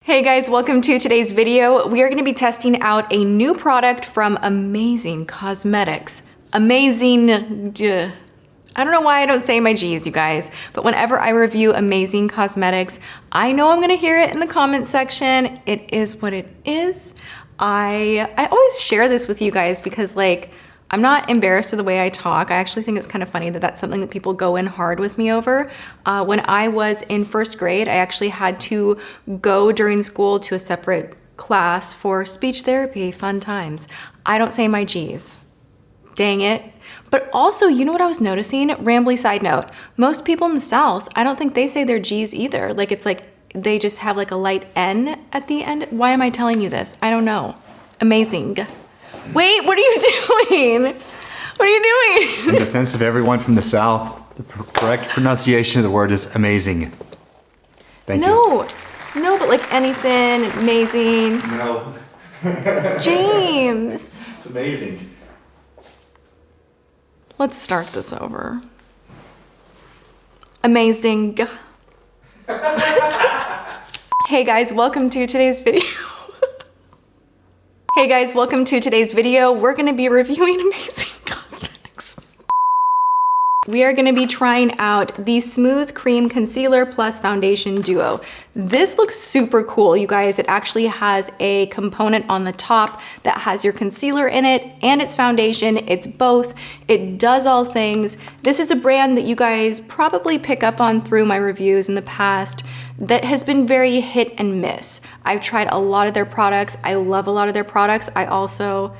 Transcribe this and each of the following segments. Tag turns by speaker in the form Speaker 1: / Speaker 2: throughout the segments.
Speaker 1: Hey guys, welcome to today's video. We are going to be testing out a new product from Amazing Cosmetics. Amazing, I don't know why I don't say my G's, you guys, but whenever I review Amazing Cosmetics, I know I'm going to hear it in the comment section. It is what it is. I always share this with you guys because I'm not embarrassed of the way I talk. I actually think it's kind of funny that that's something that people go in hard with me over. When I was in first grade, I actually had to go during school to a separate class for speech therapy, fun times. I don't say my G's. Dang it. But also, you know what I was noticing? Rambly side note. Most people in the South, I don't think they say their G's either. It's like they just have a light N at the end. Why am I telling you this? I don't know. Amazing. Wait, what are you doing? What are you doing?
Speaker 2: In defense of everyone from the South, the correct pronunciation of the word is amazing. Thank you.
Speaker 1: No, but anything, amazing.
Speaker 2: No.
Speaker 1: James.
Speaker 2: It's amazing.
Speaker 1: Let's start this over. Amazing. Hey guys, welcome to today's video. Hey guys, welcome to today's video. We're gonna be reviewing Amazing Cosmetics. We are gonna be trying out the Smooth Cream Concealer Plus Foundation Duo. This looks super cool, you guys. It actually has a component on the top that has your concealer in it and its foundation. It's both. It does all things. This is a brand that you guys probably pick up on through my reviews in the past that has been very hit and miss. I've tried a lot of their products. I love a lot of their products. I also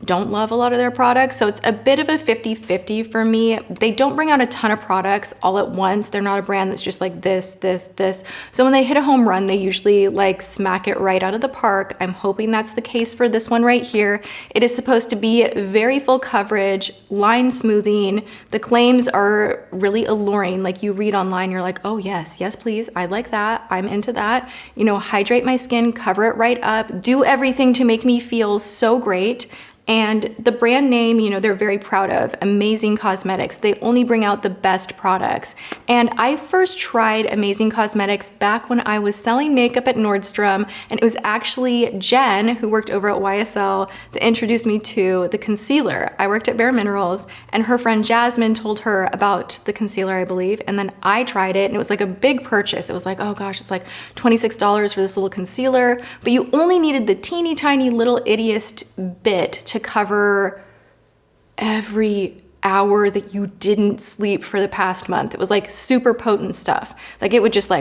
Speaker 1: don't love a lot of their products. So it's a bit of a 50-50 for me. They don't bring out a ton of products all at once. They're not a brand that's just like this. So when they hit a home run, they usually smack it right out of the park. I'm hoping that's the case for this one right here. It is supposed to be very full coverage, line smoothing. The claims are really alluring. You read online, you're like, oh yes, please. I like that. I'm into that. Hydrate my skin, cover it right up, do everything to make me feel so great. And the brand name, they're very proud of, Amazing Cosmetics. They only bring out the best products. And I first tried Amazing Cosmetics back when I was selling makeup at Nordstrom, and it was actually Jen, who worked over at YSL, that introduced me to the concealer. I worked at Bare Minerals, and her friend Jasmine told her about the concealer, I believe, and then I tried it, and it was a big purchase. It was oh gosh, it's $26 for this little concealer, but you only needed the teeny tiny little ittiest bit to cover every hour that you didn't sleep for the past month. It was super potent stuff. It would just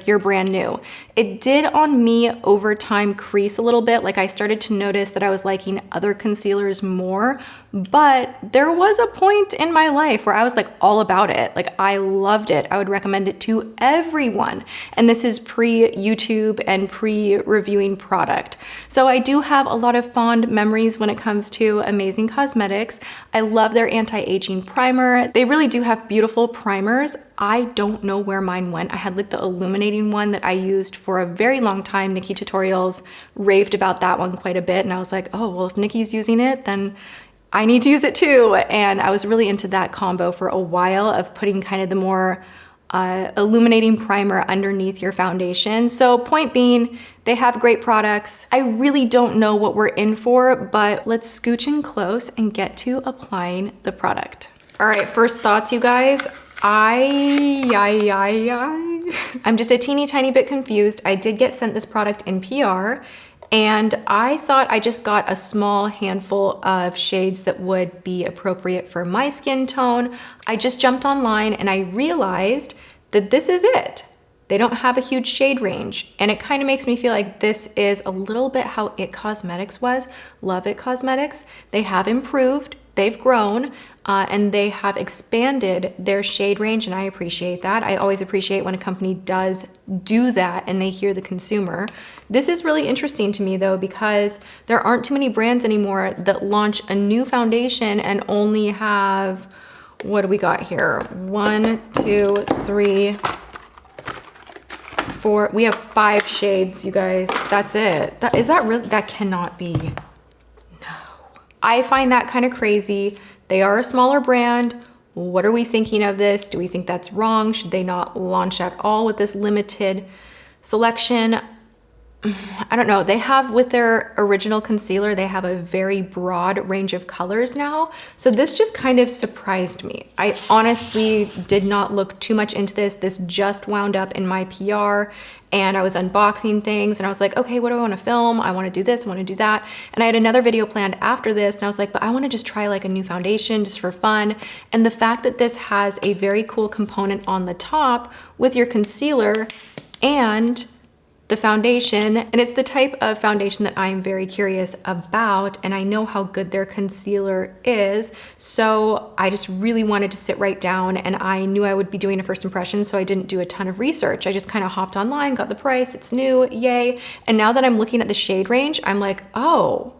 Speaker 1: you're brand new. It did on me over time crease a little bit. I started to notice that I was liking other concealers more, but there was a point in my life where I was all about it. I loved it. I would recommend it to everyone. And this is pre-YouTube and pre-reviewing product. So I do have a lot of fond memories when it comes to Amazing Cosmetics. I love their anti-aging primer. They really do have beautiful primers. I don't know where mine went. I had the illuminating one that I used for a very long time. Nikki Tutorials raved about that one quite a bit. And I was oh, well, if Nikki's using it, then I need to use it too. And I was really into that combo for a while of putting kind of the more illuminating primer underneath your foundation. So point being, they have great products. I really don't know what we're in for, but let's scooch in close and get to applying the product. All right, first thoughts, you guys. I'm just a teeny tiny bit confused. I did get sent this product in PR, and I thought I just got a small handful of shades that would be appropriate for my skin tone. I just jumped online and I realized that this is it. They don't have a huge shade range, and it kind of makes me feel like this is a little bit how It Cosmetics was. Love It Cosmetics. They have improved. They've grown and they have expanded their shade range, and I appreciate that. I always appreciate when a company does do that and they hear the consumer. This is really interesting to me though, because there aren't too many brands anymore that launch a new foundation and only have, what do we got here? 1, 2, 3, 4. We have 5 shades, you guys. That's it. That cannot be. I find that kind of crazy. They are a smaller brand. What are we thinking of this? Do we think that's wrong? Should they not launch at all with this limited selection, I don't know, they have with their original concealer, they have a very broad range of colors now. So this just kind of surprised me. I honestly did not look too much into this. This just wound up in my PR and I was unboxing things and I was like, okay, what do I want to film? I want to do this, I want to do that. And I had another video planned after this and I was like, but I want to just try like a new foundation just for fun. And the fact that this has a very cool component on the top with your concealer and the foundation, and it's the type of foundation that I'm very curious about, and I know how good their concealer is, so I just really wanted to sit right down, and I knew I would be doing a first impression, so I didn't do a ton of research. I just kind of hopped online, got the price, it's new, yay. And now that I'm looking at the shade range, I'm like, oh,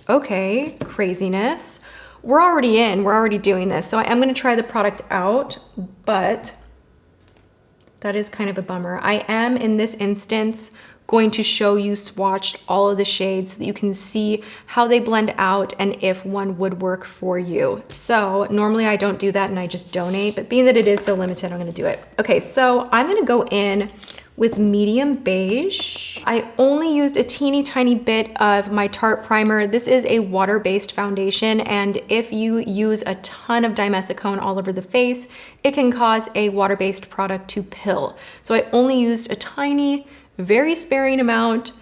Speaker 1: okay, craziness. We're already doing this, so I am gonna try the product out, but that is kind of a bummer. I am, in this instance, going to show you swatched all of the shades so that you can see how they blend out and if one would work for you. So normally I don't do that and I just donate, but being that it is so limited, I'm gonna do it. Okay, so I'm gonna go in with medium beige. I only used a teeny tiny bit of my Tarte primer. This is a water-based foundation, and if you use a ton of dimethicone all over the face, it can cause a water-based product to pill. So I only used a tiny, very sparing amount.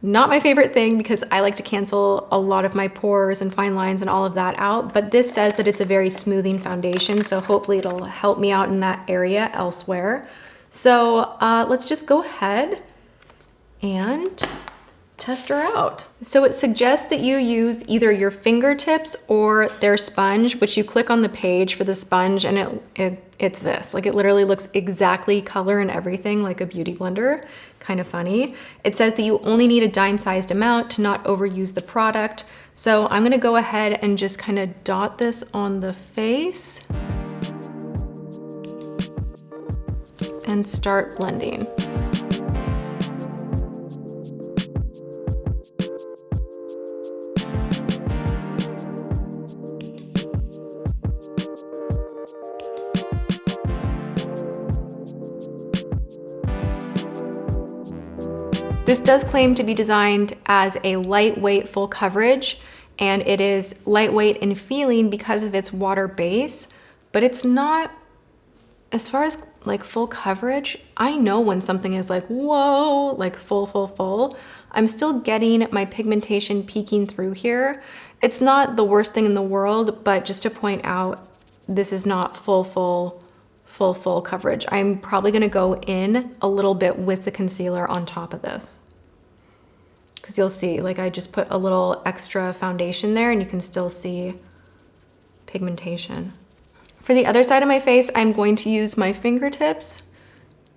Speaker 1: Not my favorite thing because I like to cancel a lot of my pores and fine lines and all of that out, but this says that it's a very smoothing foundation, so hopefully it'll help me out in that area elsewhere. So let's just go ahead and test her out. So it suggests that you use either your fingertips or their sponge, which you click on the page for the sponge and it's this. Like, it literally looks exactly color and everything like a beauty blender. Kind of funny. It says that you only need a dime-sized amount to not overuse the product. So I'm gonna go ahead and just kind of dot this on the face and start blending. This does claim to be designed as a lightweight full coverage, and it is lightweight in feeling because of its water base, but it's not, as far as like full coverage, I know when something is like, whoa, like full. I'm still getting my pigmentation peeking through here. It's not the worst thing in the world, but just to point out, this is not full coverage. I'm probably gonna go in a little bit with the concealer on top of this. Because you'll see, like, I just put a little extra foundation there and you can still see pigmentation. For the other side of my face, I'm going to use my fingertips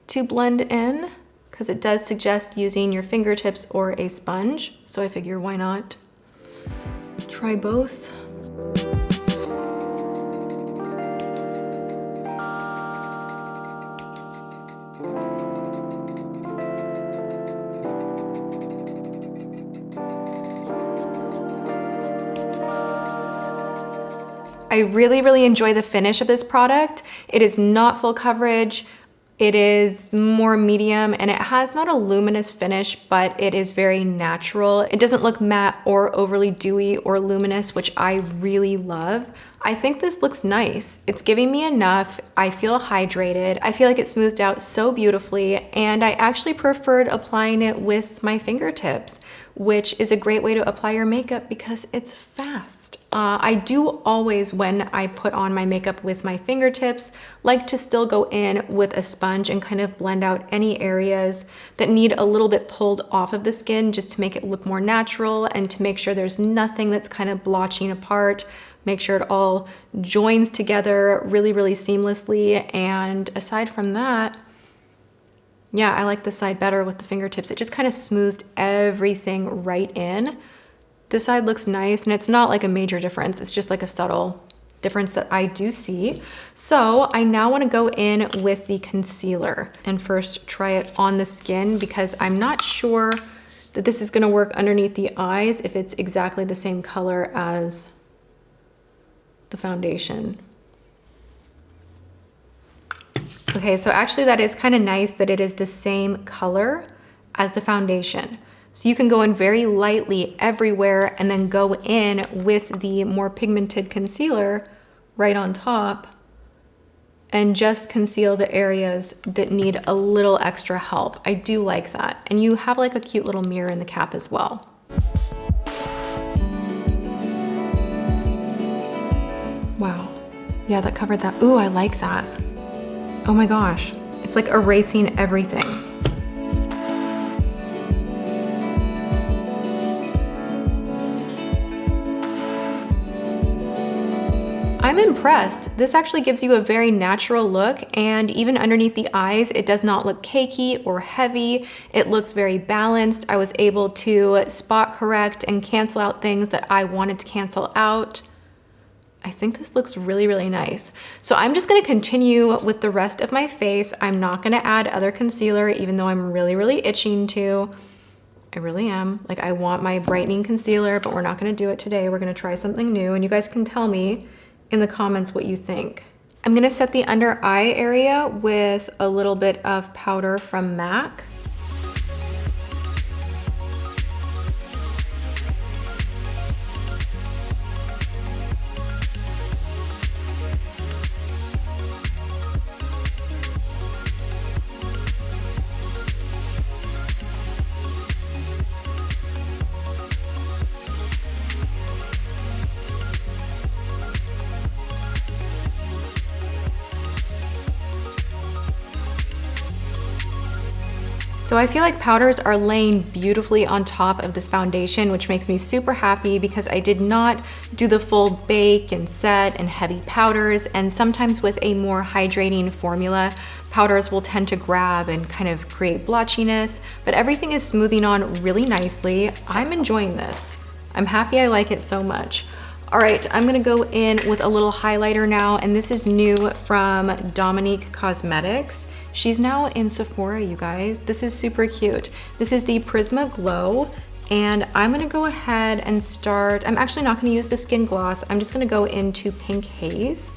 Speaker 1: to blend in because it does suggest using your fingertips or a sponge. So I figure, why not try both? I really enjoy the finish of this product. It is not full coverage. It is more medium and it has not a luminous finish, but it is very natural. It doesn't look matte or overly dewy or luminous, which I really love. I think this looks nice. It's giving me enough. I feel hydrated. I feel like it smoothed out so beautifully, and I actually preferred applying it with my fingertips, which is a great way to apply your makeup because it's fast. I do always, when I put on my makeup with my fingertips, like to still go in with a sponge and kind of blend out any areas that need a little bit pulled off of the skin just to make it look more natural and to make sure there's nothing that's kind of blotching apart. Make sure it all joins together really seamlessly. And aside from that, yeah, I like this side better with the fingertips. It just kind of smoothed everything right in. This side looks nice, and it's not like a major difference. It's just like a subtle difference that I do see. So I now want to go in with the concealer and first try it on the skin because I'm not sure that this is going to work underneath the eyes if it's exactly the same color as the foundation. Okay, so actually that is kind of nice that it is the same color as the foundation. So you can go in very lightly everywhere and then go in with the more pigmented concealer right on top and just conceal the areas that need a little extra help. I do like that. And you have like a cute little mirror in the cap as well. Wow. Yeah, that covered that. Ooh, I like that. Oh my gosh. It's like erasing everything. I'm impressed. This actually gives you a very natural look, and even underneath the eyes, it does not look cakey or heavy. It looks very balanced. I was able to spot correct and cancel out things that I wanted to cancel out. I think this looks really, really nice. So I'm just gonna continue with the rest of my face. I'm not gonna add other concealer, even though I'm really, really itching to. I really am. Like, I want my brightening concealer, but we're not gonna do it today. We're gonna try something new, and you guys can tell me in the comments what you think. I'm gonna set the under eye area with a little bit of powder from MAC. So I feel like powders are laying beautifully on top of this foundation, which makes me super happy because I did not do the full bake and set and heavy powders. And sometimes with a more hydrating formula, powders will tend to grab and kind of create blotchiness, but everything is smoothing on really nicely. I'm enjoying this. I'm happy I like it so much. All right, I'm gonna go in with a little highlighter now, and this is new from Dominique Cosmetics. She's now in Sephora, you guys. This is super cute. This is the Prisma Glow, and I'm gonna go ahead and start. I'm actually not gonna use the Skin Gloss. I'm just gonna go into Pink Haze.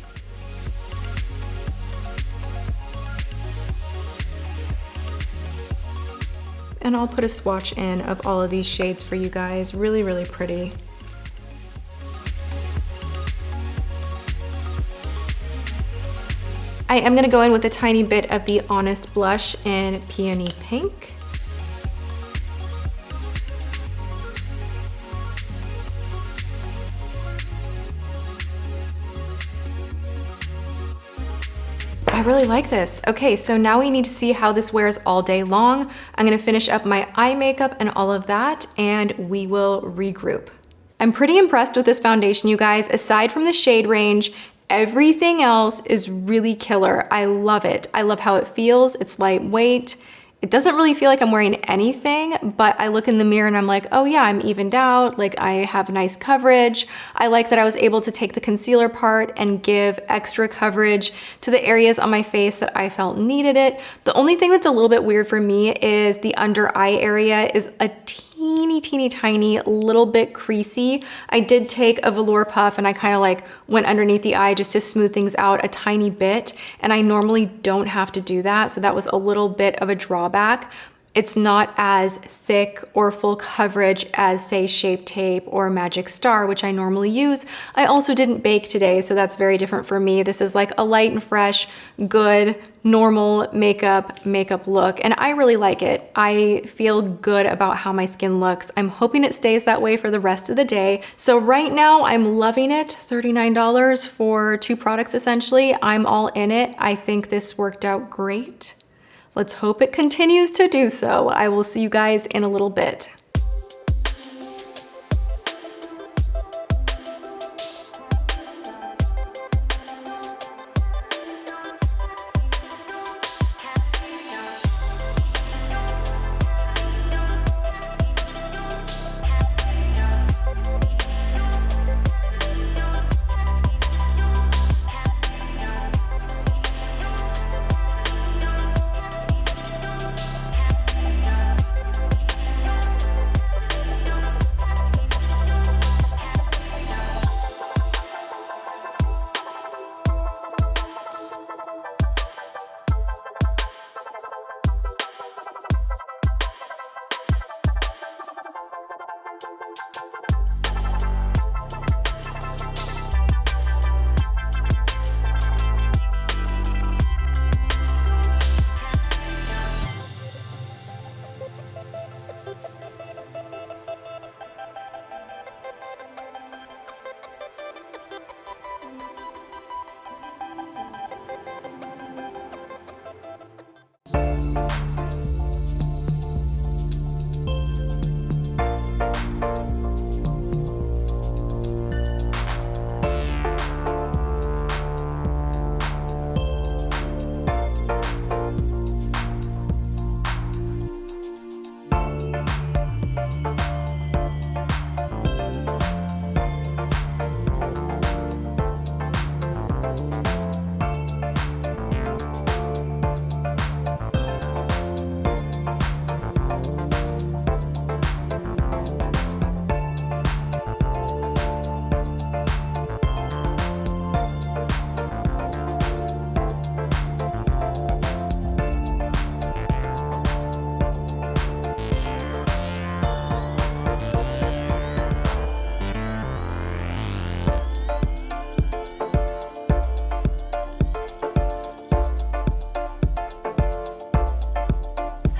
Speaker 1: And I'll put a swatch in of all of these shades for you guys. Really, really pretty. I am gonna go in with a tiny bit of the Honest blush in Peony Pink. I really like this. Okay, so now we need to see how this wears all day long. I'm gonna finish up my eye makeup and all of that, and we will regroup. I'm pretty impressed with this foundation, you guys. Aside from the shade range, everything else is really killer. I love it. I love how it feels. It's lightweight. It doesn't really feel like I'm wearing anything, but I look in the mirror and I'm like, oh yeah, I'm evened out. Like, I have nice coverage. I like that I was able to take the concealer part and give extra coverage to the areas on my face that I felt needed it. The only thing that's a little bit weird for me is the under eye area is a teeny tiny little bit creasy. I did take a velour puff and I kind of like went underneath the eye just to smooth things out a tiny bit, and I normally don't have to do that, so that was a little bit of a drawback. It's not as thick or full coverage as, say, Shape Tape or Magic Star, which I normally use. I also didn't bake today, so that's very different for me. This is like a light and fresh, good, normal makeup look, and I really like it. I feel good about how my skin looks. I'm hoping it stays that way for the rest of the day. So right now, I'm loving it. $39 for 2 products, essentially. I'm all in it. I think this worked out great. Let's hope it continues to do so. I will see you guys in a little bit.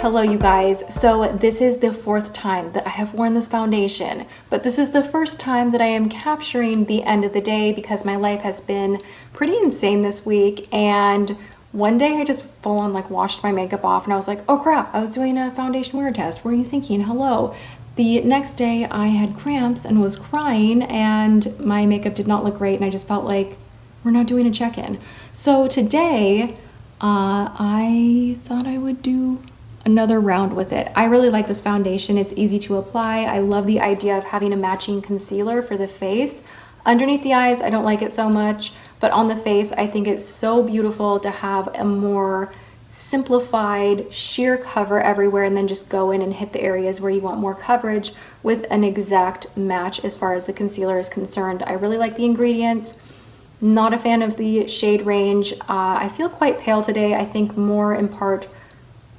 Speaker 1: Hello you guys. So this is the 4th time that I have worn this foundation, but this is the first time that I am capturing the end of the day because my life has been pretty insane this week, and one day I just full on like washed my makeup off and I was like, oh crap, I was doing a foundation wear test. What are you thinking? Hello. The next day I had cramps and was crying and my makeup did not look great, and I just felt like we're not doing a check-in. So today I thought I would do another round with it. I really like this foundation. It's easy to apply. I love the idea of having a matching concealer for the face. Underneath the eyes, I don't like it so much, but on the face, I think it's so beautiful to have a more simplified sheer cover everywhere and then just go in and hit the areas where you want more coverage with an exact match as far as the concealer is concerned. I really like the ingredients. Not a fan of the shade range. I feel quite pale today. I think more in part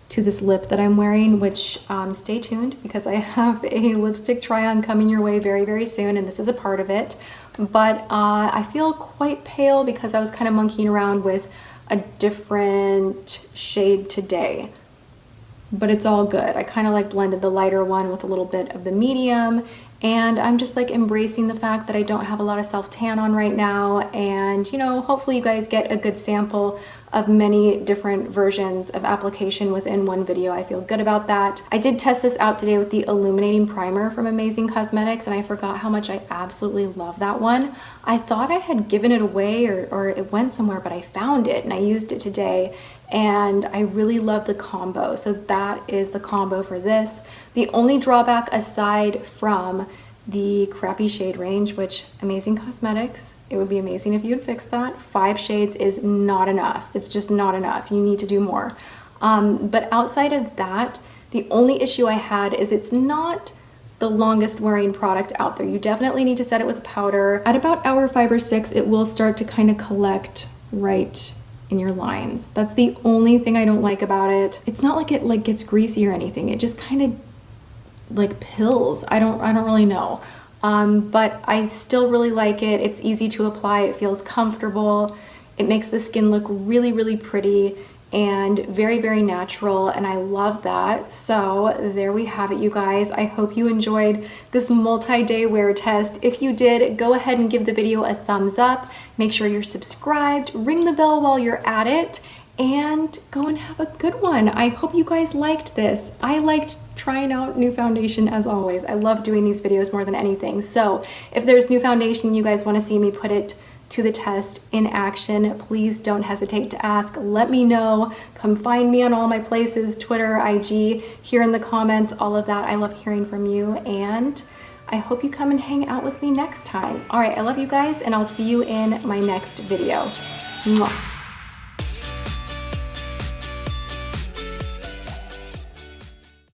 Speaker 1: to this lip that I'm wearing, which stay tuned because I have a lipstick try on coming your way very, very soon, and this is a part of it. But I feel quite pale because I was kind of monkeying around with a different shade today, but it's all good. I kind of like blended the lighter one with a little bit of the medium, and I'm just like embracing the fact that I don't have a lot of self-tan on right now, and you know, hopefully you guys get a good sample of many different versions of application within one video. I feel good about that. I did test this out today with the illuminating primer from Amazing Cosmetics, and I forgot how much I absolutely love that one. I thought I had given it away or it went somewhere, but I found it and I used it today, and I really love the combo. So that is the combo for this. The only drawback aside from the crappy shade range, which Amazing Cosmetics, it would be amazing if you'd fix that. 5 shades is not enough. It's just not enough. You need to do more. But outside of that, the only issue I had is it's not the longest wearing product out there. You definitely need to set it with a powder. At about hour 5 or 6, it will start to kind of collect right in your lines. That's the only thing I don't like about it. It's not like it like gets greasy or anything. It just kind of like pills. I don't really know. But I still really like it. It's easy to apply. It feels comfortable. It makes the skin look really, really pretty and very, very natural, and I love that. So there we have it, you guys. I hope you enjoyed this multi-day wear test. If you did, go ahead and give the video a thumbs up. Make sure you're subscribed, ring the bell while you're at it, and go and have a good one. I hope you guys liked this. I liked trying out new foundation as always. I love doing these videos more than anything. So if there's new foundation you guys want to see me put it to the test in action, please don't hesitate to ask. Let me know. Come find me on all my places, Twitter, IG, here in the comments, all of that. I love hearing from you, and I hope you come and hang out with me next time. All right, I love you guys, and I'll see you in my next video. Mwah.